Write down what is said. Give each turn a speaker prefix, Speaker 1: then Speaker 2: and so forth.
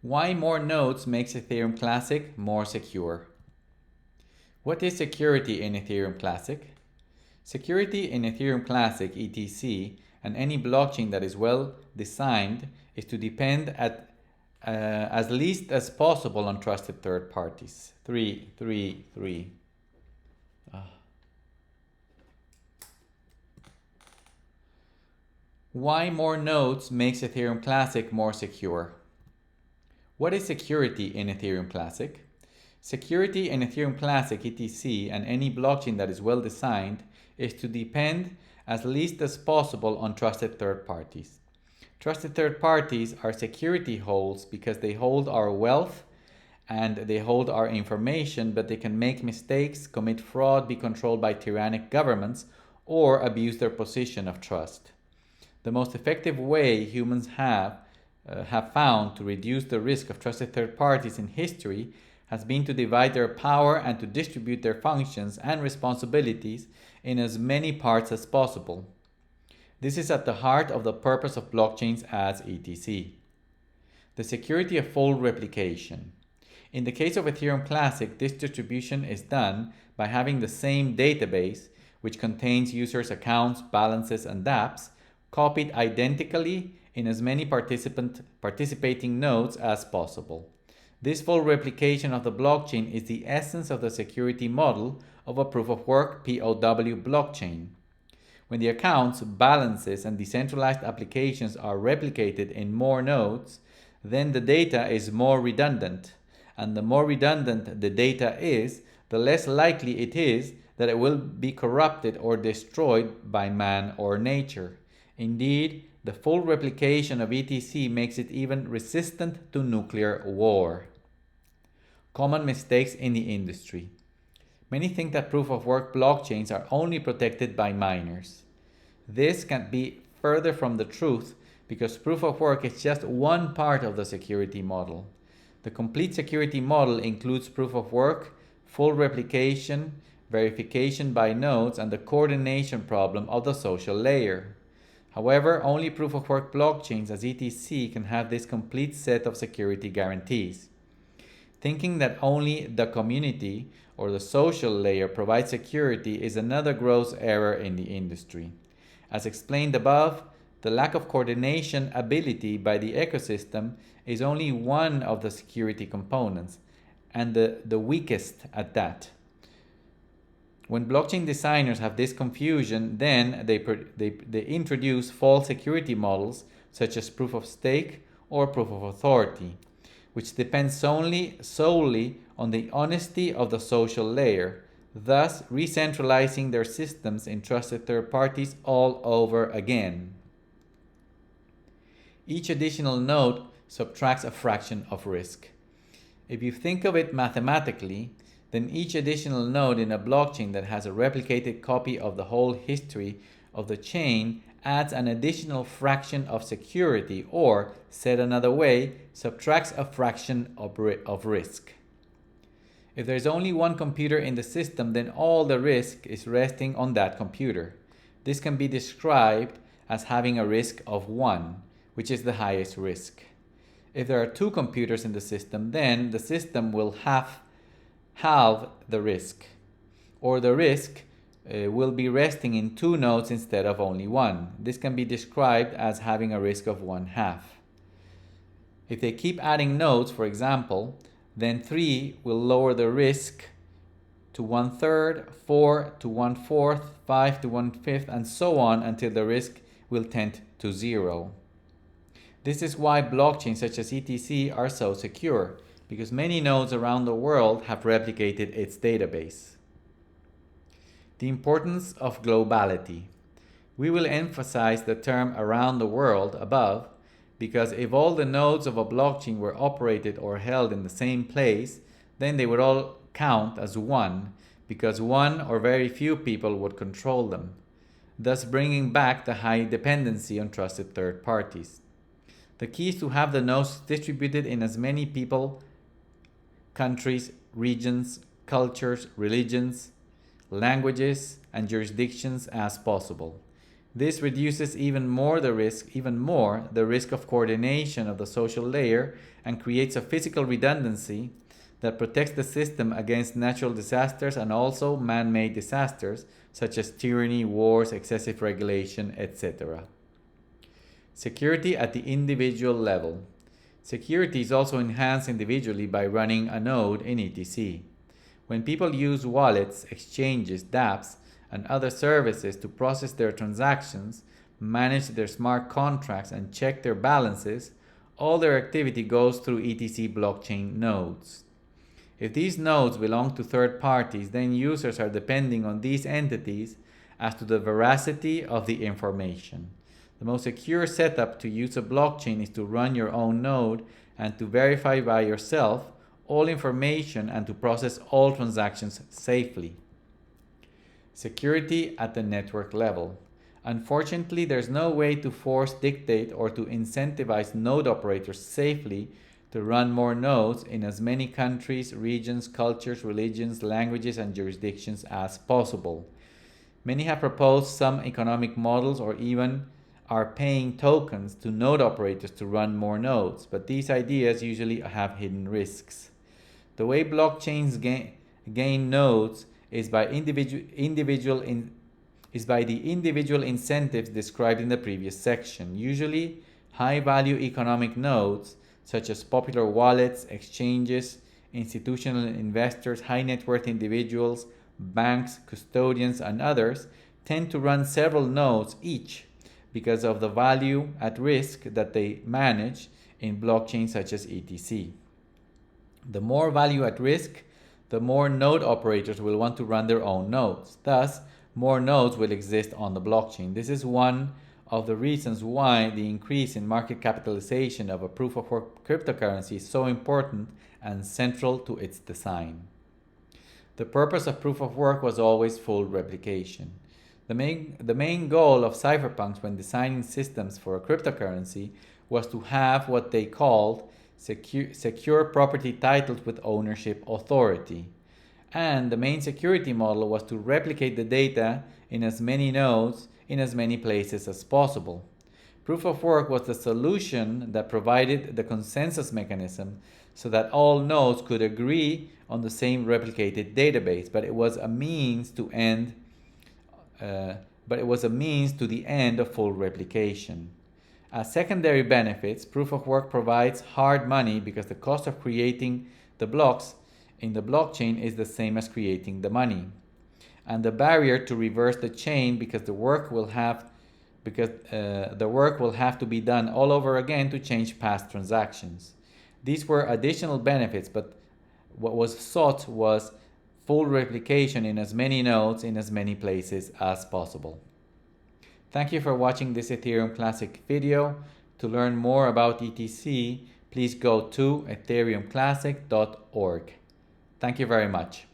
Speaker 1: Why more nodes makes Ethereum Classic more secure? What is security in Ethereum Classic? Security in Ethereum Classic ETC and any blockchain that is well designed is to depend as least as possible on trusted third parties. 3. Why more nodes makes Ethereum Classic more secure? What is security in Ethereum Classic? Security in Ethereum Classic ETC and any blockchain that is well designed is to depend as least as possible on trusted third parties. Trusted third parties are security holes because they hold our wealth and they hold our information, but they can make mistakes, commit fraud, be controlled by tyrannic governments, or abuse their position of trust. The most effective way humans have found to reduce the risk of trusted third parties in history has been to divide their power and to distribute their functions and responsibilities in as many parts as possible. This is at the heart of the purpose of blockchains as ETC. The security of full replication. In the case of Ethereum Classic, this distribution is done by having the same database, which contains users' accounts, balances, and dApps, copied identically in as many participating nodes as possible. This full replication of the blockchain is the essence of the security model of a proof-of-work POW blockchain. When the accounts, balances, and decentralized applications are replicated in more nodes, then the data is more redundant. And the more redundant the data is, the less likely it is that it will be corrupted or destroyed by man or nature. Indeed, the full replication of ETC makes it even resistant to nuclear war. Common mistakes in the industry. Many think that proof-of-work blockchains are only protected by miners. This can't be further from the truth because proof-of-work is just one part of the security model. The complete security model includes proof-of-work, full replication, verification by nodes, and the coordination problem of the social layer. However, only proof-of-work blockchains as ETC can have this complete set of security guarantees. Thinking that only the community or the social layer provides security is another gross error in the industry. As explained above, the lack of coordination ability by the ecosystem is only one of the security components, and the weakest at that. When blockchain designers have this confusion, then they introduce false security models such as proof of stake or proof of authority, which depends solely on the honesty of the social layer, thus re-centralizing their systems in trusted third parties all over again. Each additional node subtracts a fraction of risk. If you think of it mathematically, then each additional node in a blockchain that has a replicated copy of the whole history of the chain adds an additional fraction of security, or, said another way, subtracts a fraction of risk. If there's only one computer in the system, then all the risk is resting on that computer. This can be described as having a risk of 1, which is the highest risk. If there are 2 computers in the system, then the system will halve the risk, or the risk will be resting in 2 nodes instead of only 1. This can be described as having a risk of 1/2. If they keep adding nodes, for example, then 3 will lower the risk to 1/3, 4 to 1/4, 5 to 1/5, and so on until the risk will tend to 0. This is why blockchains such as ETC are so secure, because many nodes around the world have replicated its database. The importance of globality. We will emphasize the term around the world above because if all the nodes of a blockchain were operated or held in the same place, then they would all count as one because one or very few people would control them, thus bringing back the high dependency on trusted third parties. The key is to have the nodes distributed in as many people, countries, regions, cultures, religions, languages, and jurisdictions as possible. This reduces even more the risk of coordination of the social layer and creates a physical redundancy that protects the system against natural disasters and also man-made disasters such as tyranny, wars, excessive regulation, etc. Security at the individual level. Security is also enhanced individually by running a node in ETC. When people use wallets, exchanges, dApps, and other services to process their transactions, manage their smart contracts, and check their balances, all their activity goes through ETC blockchain nodes. If these nodes belong to third parties, then users are depending on these entities as to the veracity of the information. The most secure setup to use a blockchain is to run your own node and to verify by yourself all information and to process all transactions safely. Security at the network level. Unfortunately, there's no way to force, dictate, or to incentivize node operators safely to run more nodes in as many countries, regions, cultures, religions, languages, and jurisdictions as possible. Many have proposed some economic models or even are paying tokens to node operators to run more nodes, but these ideas usually have hidden risks. The way blockchains gain nodes is by the individual incentives described in the previous section. Usually, high-value economic nodes, such as popular wallets, exchanges, institutional investors, high-net-worth individuals, banks, custodians, and others, tend to run several nodes each because of the value at risk that they manage in blockchains such as ETC. The more value at risk, the more node operators will want to run their own nodes. Thus, more nodes will exist on the blockchain. This is one of the reasons why the increase in market capitalization of a proof-of-work cryptocurrency is so important and central to its design. The purpose of proof-of-work was always full replication. The main goal of cypherpunks when designing systems for a cryptocurrency was to have what they called secure property titles with ownership authority. And the main security model was to replicate the data in as many nodes in as many places as possible. Proof of work was the solution that provided the consensus mechanism so that all nodes could agree on the same replicated database, but it was a means to the end of full replication. As secondary benefits, proof of work provides hard money because the cost of creating the blocks in the blockchain is the same as creating the money, and the barrier to reverse the chain because the work will have to be done all over again to change past transactions. These were additional benefits, but what was sought was full replication in as many nodes in as many places as possible. Thank you for watching this Ethereum Classic video. To learn more about ETC, please go to ethereumclassic.org. Thank you very much.